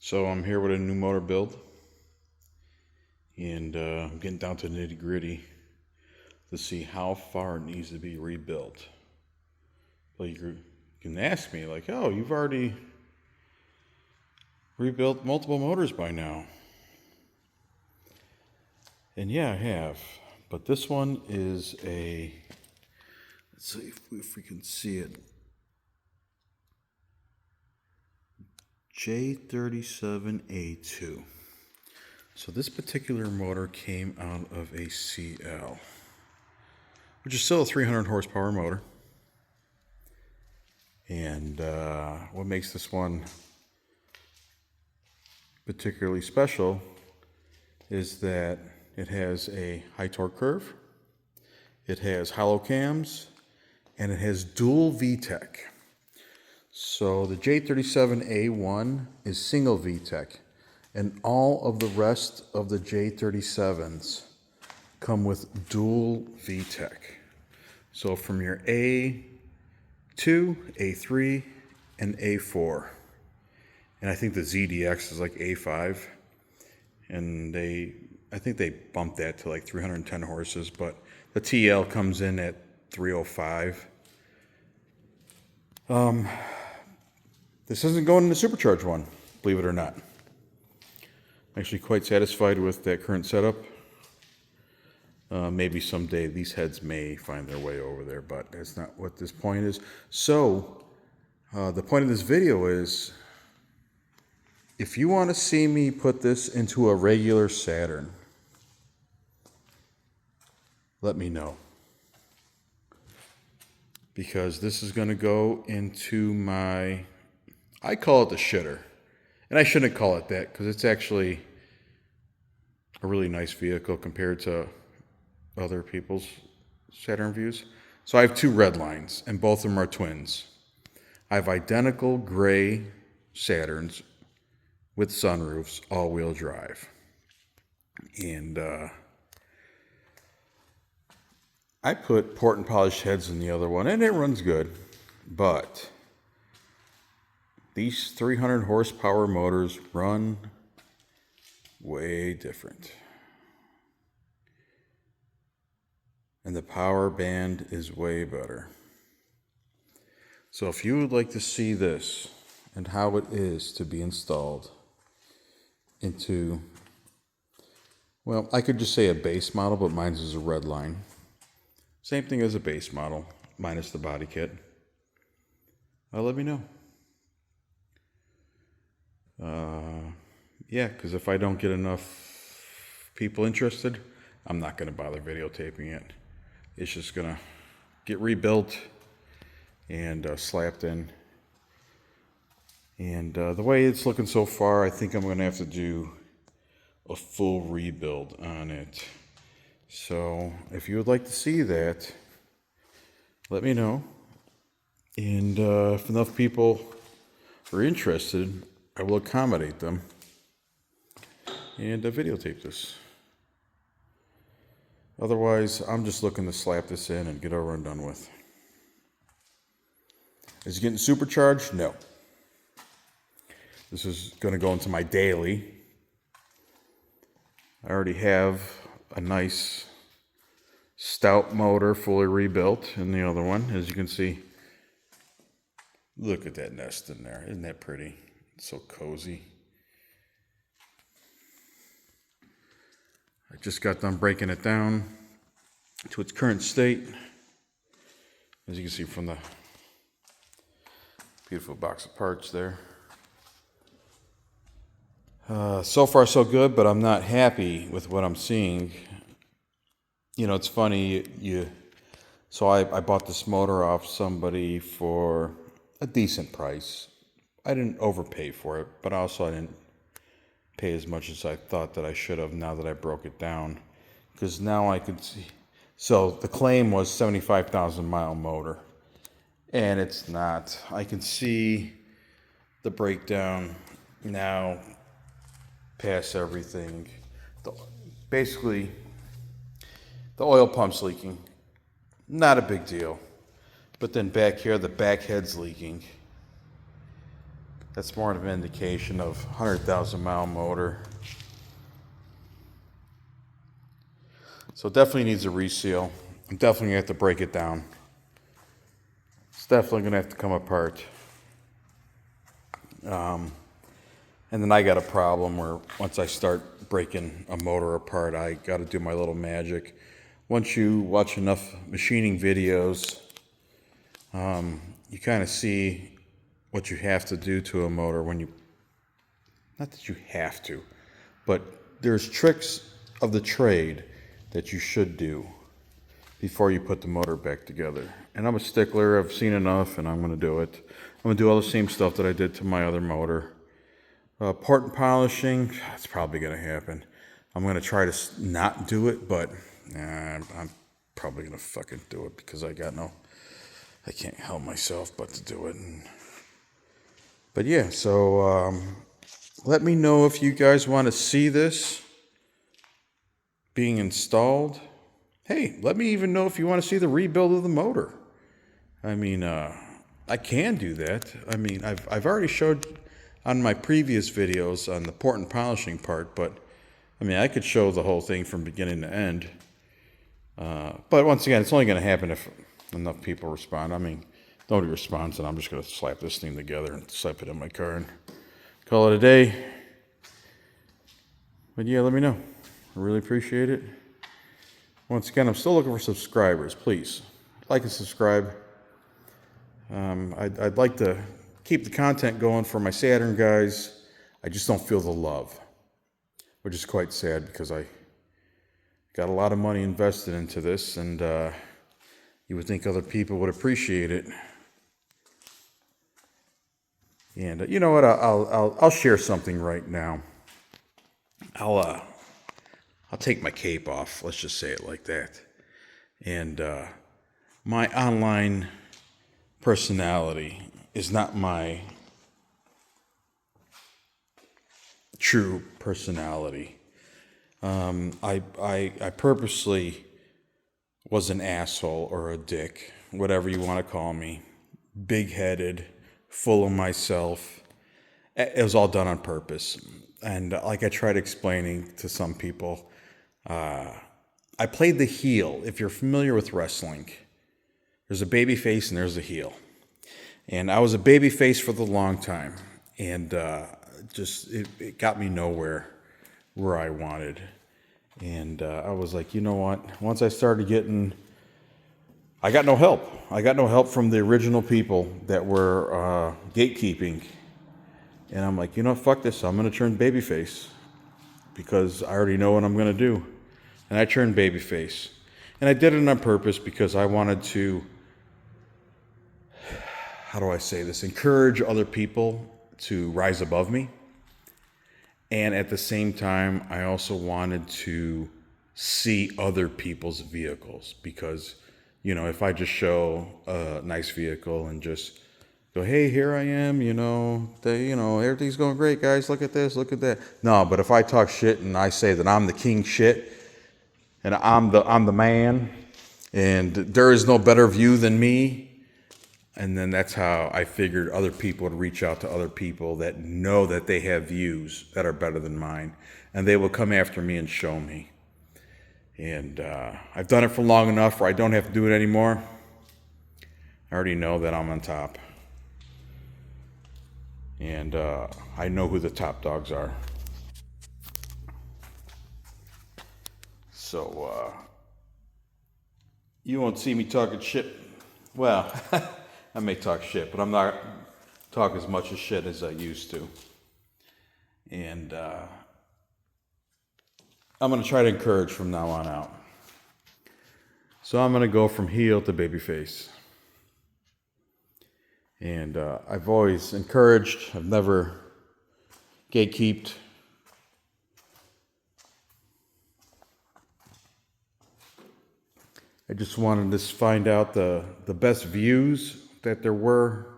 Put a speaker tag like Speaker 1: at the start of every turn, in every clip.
Speaker 1: So I'm here with a new motor build, and I'm getting down to the nitty gritty to see how far it needs to be rebuilt. Like you can ask me, like, oh, you've already rebuilt multiple motors by now. And yeah, I have. But this one is a, let's see if we can see it, J37A2. So this particular motor came out of a CL, which is still a 300 horsepower motor. And what makes this one particularly special is that it has a high torque curve, it has hollow cams, and it has dual VTEC. So the J37A1 is single VTEC, and all of the rest of the J37s come with dual VTEC. So from your A2, A3, and A4. And I think the ZDX is like A5. And I think they bumped that to like 310 horses, but the TL comes in at 305. This isn't going in the supercharged one, believe it or not. I'm actually quite satisfied with that current setup. Maybe someday these heads may find their way over there, but that's not what this point is. So, the point of this video is, if you want to see me put this into a regular Saturn, let me know. Because this is going to go into my, I call it the shitter. And I shouldn't call it that because it's actually a really nice vehicle compared to other people's Saturn views. So I have two red lines, and both of them are twins. I have identical gray Saturns with sunroofs, all-wheel drive. And I put port and polished heads in the other one, and it runs good. But these 300 horsepower motors run way different. And the power band is way better. So if you would like to see this and how it is to be installed into, well, I could just say a base model, but mine is a red line. Same thing as a base model, minus the body kit. Let me know. Yeah, because if I don't get enough people interested, I'm not going to bother videotaping it. It's just going to get rebuilt and slapped in. And the way it's looking so far, I think I'm going to have to do a full rebuild on it. So if you would like to see that, let me know. And if enough people are interested, I will accommodate them and videotape this. Otherwise, I'm just looking to slap this in and get over and done with. Is it getting supercharged? No. This is going to go into my daily. I already have a nice stout motor fully rebuilt in the other one. As you can see, look at that nest in there. Isn't that pretty? It's so cozy. I just got done breaking it down to its current state. As you can see from the beautiful box of parts there. So far so good, but I'm not happy with what I'm seeing. You know, it's funny, so I bought this motor off somebody for a decent price. I didn't overpay for it, but also I didn't pay as much as I thought that I should have now that I broke it down. Because now I could see, so the claim was 75,000 mile motor, and it's not. I can see the breakdown now past everything. Basically, the oil pump's leaking. Not a big deal. But then back here, the back head's leaking. That's more of an indication of 100,000 mile motor. So it definitely needs a reseal. I'm definitely gonna have to break it down. It's definitely gonna have to come apart. And then I got a problem where once I start breaking a motor apart, I got to do my little magic. Once you watch enough machining videos, you kind of see what you have to do to a motor when you, not that you have to, but there's tricks of the trade that you should do before you put the motor back together. And I'm a stickler, I've seen enough, and I'm going to do it. I'm going to do all the same stuff that I did to my other motor. Part and polishing, that's probably going to happen. I'm going to try to not do it, but I'm probably going to fucking do it because I can't help myself but to do it. But yeah, so let me know if you guys want to see this being installed. Hey, let me even know if you want to see the rebuild of the motor. I mean, I can do that. I mean, I've already showed on my previous videos on the port and polishing part, but I mean, I could show the whole thing from beginning to end. But once again, it's only going to happen if enough people respond. I mean, nobody responds, and I'm just going to slap this thing together and slap it in my car and call it a day. But yeah, let me know. I really appreciate it. Once again, I'm still looking for subscribers. Please like and subscribe. I'd like to keep the content going for my Saturn guys. I just don't feel the love, which is quite sad because I got a lot of money invested into this, and you would think other people would appreciate it. And you know what? I'll share something right now. I'll take my cape off. Let's just say it like that. And my online personality is not my true personality. I purposely was an asshole or a dick, whatever you want to call me, big-headed, full of myself. It was all done on purpose. And like I tried explaining to some people, I played the heel. If you're familiar with wrestling, there's a baby face and there's a heel. And I was a baby face for the long time. And it got me nowhere where I wanted. And I was like, you know what? Once I started I got no help. I got no help from the original people that were gatekeeping. And I'm like, you know, fuck this. I'm going to turn babyface because I already know what I'm going to do. And I turned babyface. And I did it on purpose because I wanted to, how do I say this, encourage other people to rise above me. And at the same time, I also wanted to see other people's vehicles because, you know, if I just show a nice vehicle and just go, hey, here I am, everything's going great, guys, look at this, look at that. No, but if I talk shit and I say that I'm the king shit and I'm the man and there is no better view than me, and then that's how I figured other people would reach out to other people that know that they have views that are better than mine, and they will come after me and show me. And I've done it for long enough where I don't have to do it anymore. I already know that I'm on top. And I know who the top dogs are. So you won't see me talking shit. Well, I may talk shit, but I'm not talk as much as shit as I used to. And I'm going to try to encourage from now on out. So I'm going to go from heel to babyface. And I've always encouraged. I've never gatekeeped. I just wanted to find out the best views that there were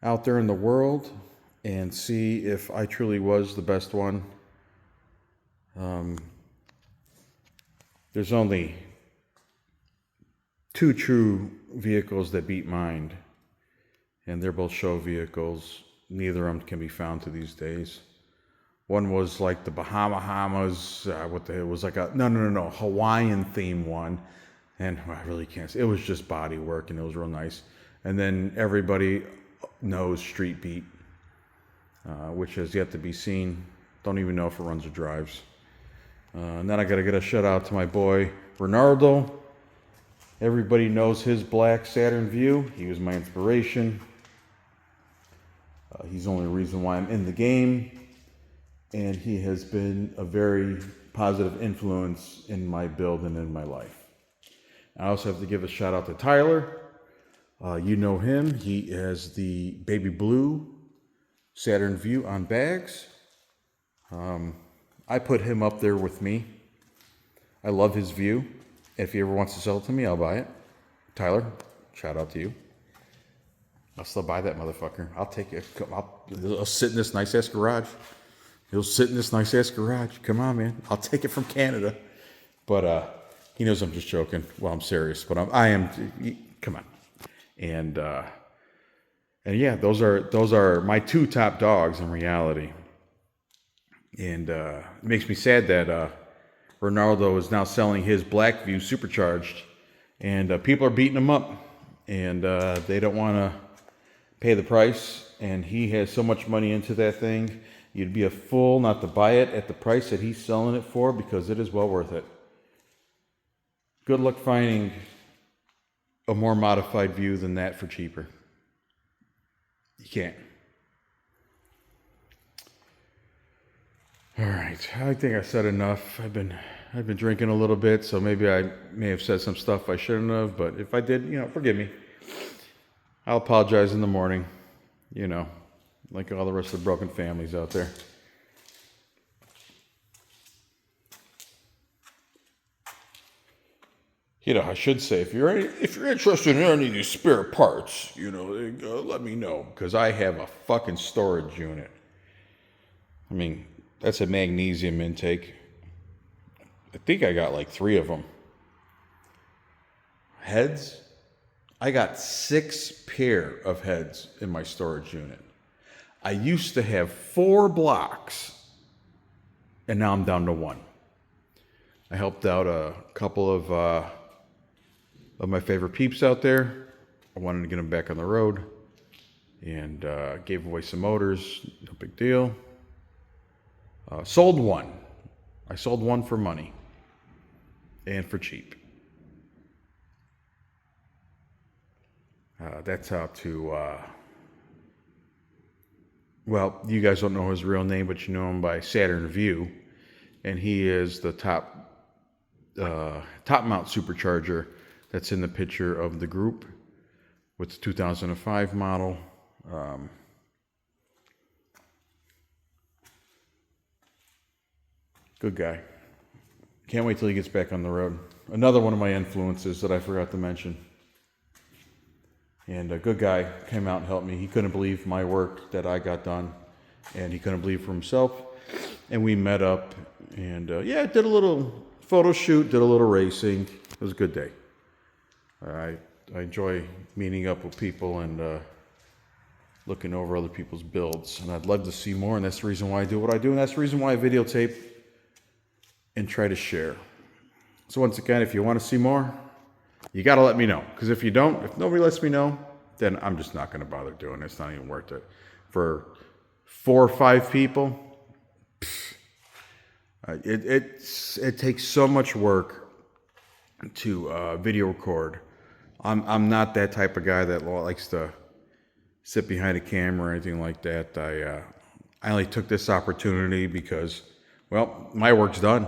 Speaker 1: out there in the world and see if I truly was the best one. There's only 2 true vehicles that beat mine, and they're both show vehicles. neither of them can be found to these days. One was like the Bahamas, it was like a, no, Hawaiian theme one. And I really can't say, it was just body work and it was real nice. And then everybody knows Street Beat, which has yet to be seen. Don't even know if it runs or drives. And then I got to get a shout out to my boy, Ronaldo. Everybody knows his black Saturn View. He was my inspiration. He's the only reason why I'm in the game. And he has been a very positive influence in my build and in my life. I also have to give a shout out to Tyler. You know him. He has the baby blue Saturn View on bags. I put him up there with me. I love his view. If he ever wants to sell it to me, I'll buy it. Tyler, shout out to you. I'll still buy that motherfucker. I'll take it. I'll sit in this nice ass garage. He'll sit in this nice ass garage. Come on, man. I'll take it from Canada. But he knows I'm just joking. Well, I'm serious, but I am. Come on. And yeah, those are my two top dogs in reality. And it makes me sad that Ronaldo is now selling his Black View supercharged, and people are beating him up, and they don't want to pay the price. And he has so much money into that thing. You'd be a fool not to buy it at the price that he's selling it for, because it is well worth it. Good luck finding a more modified View than that for cheaper. You can't. All right, I think I said enough. I've been drinking a little bit, so maybe I may have said some stuff I shouldn't have, but if I did, forgive me. I'll apologize in the morning, like all the rest of the broken families out there. I should say, if you're interested in any of these spare parts, let me know, because I have a fucking storage unit. I mean, that's a magnesium intake. I think I got like 3 of them. Heads? I got 6 pair of heads in my storage unit. I used to have 4 blocks, and now I'm down to 1. I helped out a couple of my favorite peeps out there. I wanted to get them back on the road, and gave away some motors. No big deal. Sold 1. I sold 1 for money and for cheap. That's out to, well, you guys don't know his real name, but you know him by Saturn View. And he is the top mount supercharger that's in the picture of the group with the 2005 model. Good guy. Can't wait till he gets back on the road. Another one of my influences that I forgot to mention. And a good guy came out and helped me. He couldn't believe my work that I got done, and he couldn't believe for himself. And we met up, and did a little photo shoot, did a little racing. It was a good day. I enjoy meeting up with people and looking over other people's builds, and I'd love to see more. And that's the reason why I do what I do, and that's the reason why I videotape and try to share. So once again, if you want to see more, you got to let me know. Because if nobody lets me know, then I'm just not going to bother doing it. It's not even worth it. For 4 or 5 people, it takes so much work to video record. I'm not that type of guy that likes to sit behind a camera or anything like that. I only took this opportunity because, well, my work's done.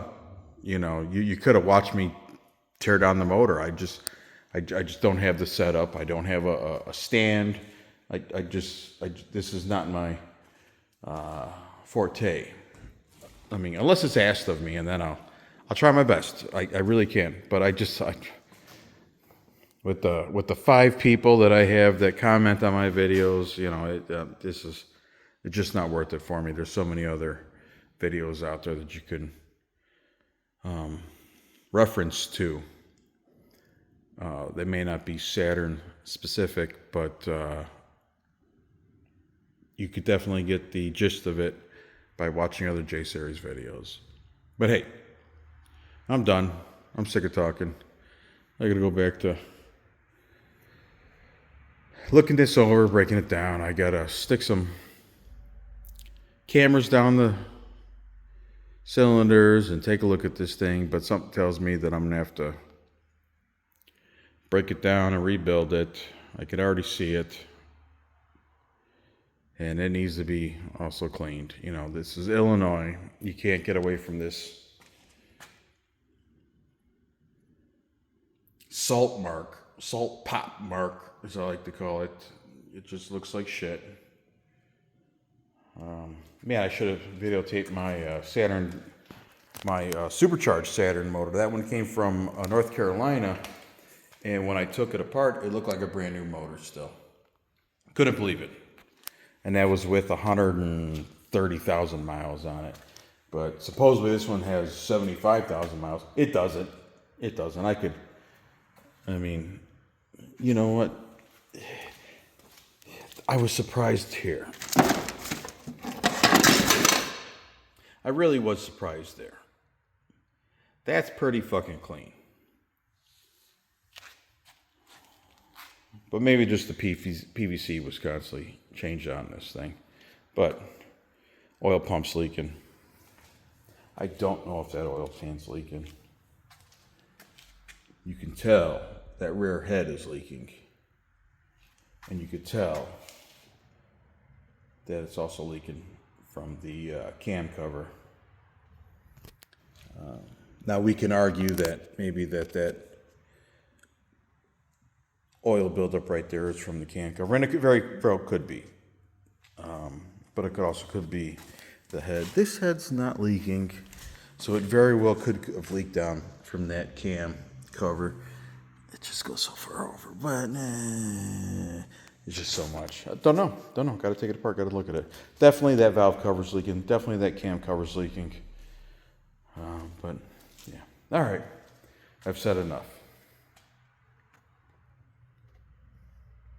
Speaker 1: You could have watched me tear down the motor. I just don't have the setup. I don't have a stand. This is not my forte. I mean, unless it's asked of me, and then I'll try my best. I really can. But with the 5 people that I have that comment on my videos, it's just not worth it for me. There's so many other videos out there that you can reference to. They may not be Saturn specific, but you could definitely get the gist of it by watching other J Series videos. But hey, I'm done. I'm sick of talking. I gotta go back to looking this over, breaking it down. I gotta stick some cameras down the cylinders and take a look at this thing, but something tells me that I'm gonna have to break it down and rebuild it. I could already see it. And it needs to be also cleaned. You know, this is Illinois. You can't get away from this salt pop mark, as I like to call it. It just looks like shit. Man, I should have videotaped my Saturn, my supercharged Saturn motor. That one came from North Carolina, and when I took it apart, it looked like a brand new motor still. Couldn't believe it. And that was with 130,000 miles on it. But supposedly this one has 75,000 miles. It doesn't. It doesn't. I mean, you know what? I was surprised here. I really was surprised there. That's pretty fucking clean. But maybe just the PVC was constantly changed on this thing. But oil pump's leaking. I don't know if that oil pan's leaking. You can tell that rear head is leaking. And you could tell that it's also leaking from the cam cover. Now we can argue that maybe that oil buildup right there is from the cam cover, and it very well could be. But it could be the head. This head's not leaking, so it very well could have leaked down from that cam cover. It just goes so far over, but it's just so much. I don't know. Got to take it apart. Got to look at it. Definitely that valve cover's leaking. Definitely that cam cover's leaking. But yeah. All right. I've said enough.